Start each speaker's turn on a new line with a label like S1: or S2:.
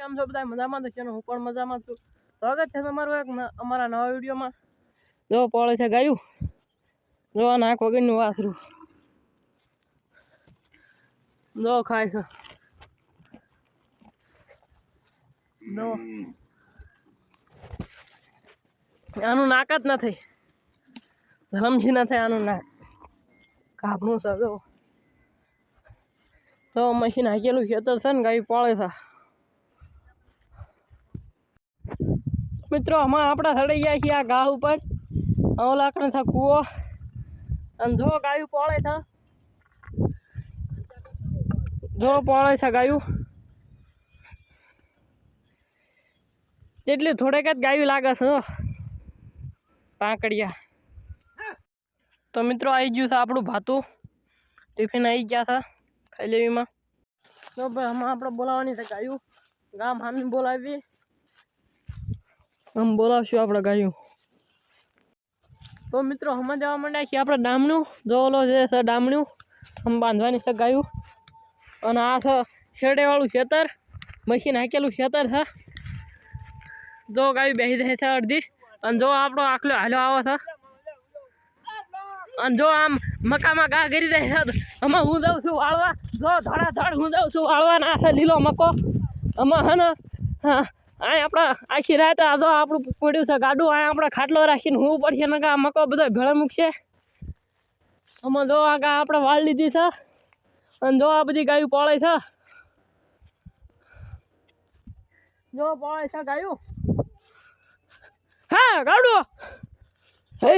S1: કેમ છો બધા? મજામાં તો છે ને? હું પણ મજામાં છું. સ્વાગત છે તમારું એક અમારા નવા વિડીયોમાં. જો પડે છે ગાયું, જો નાક વગરનું વાસરું, જો ખાય છે, જો આનું નાક જ નથી, ધરમજી નથી આનું નાક, કાપનું છે. જો તો મશીન હાકેલું ખેતર છે ને ગાયું પાળે છે. મિત્રો આમાં આપણે ચડી ગયા છીએ આ ઘા ઉપર, લાકડા છે કૂવો, અને જો ગાયું પાળે છે, જો પાળે છે ગાયું. તેટલી થોડેક જ ગાયું લાગે છે પાંકડિયા. તો મિત્રો આવી ગયું છે આપણું ભાતું, ટિફિન આવી ગયા છે ખાઈ લેવીમાં. તો ભાઈ આમાં આપણે બોલાવવાની છે ગાયું, ગામ હામી બોલાવી, આમ બોલાવશું આપણે ગાયું. તો મિત્રો હમણાં જવા માંડ્યા છીએ આપણે ડામણું, જો ઓલો જે છે ડામણું, આમ બાંધવાની છે ગાયું. અને આ છે શેડેવાળું ખેતર, મશીન હાકેલું ખેતર છે. જો ગાયું બેસી જાય છે અડધી, અને જો આપણો આખલો હાલ્યો આવે છે, અને જો આમ મકામાં ઘા કરી દે છે. આમાં હું જાઉં છું વાળવા, જો ધડાધડ હું જાઉં છું વાળવા. ના છે લીલો મકો, આમાં હે ને અહીં આપણે આખી રાત આ જો આપણું પડ્યું છે ગાડું, અહીં આપણે ખાટલો રાખીને હું પડશે ને આ મકો બધો ભેળો મૂકશે. આમાં જો આ ગા આપણે વાળ લીધી છે, અને જો આ બધી ગાયું પાળે છે, જો પાળે છે ગાયું. હા ગાડું હે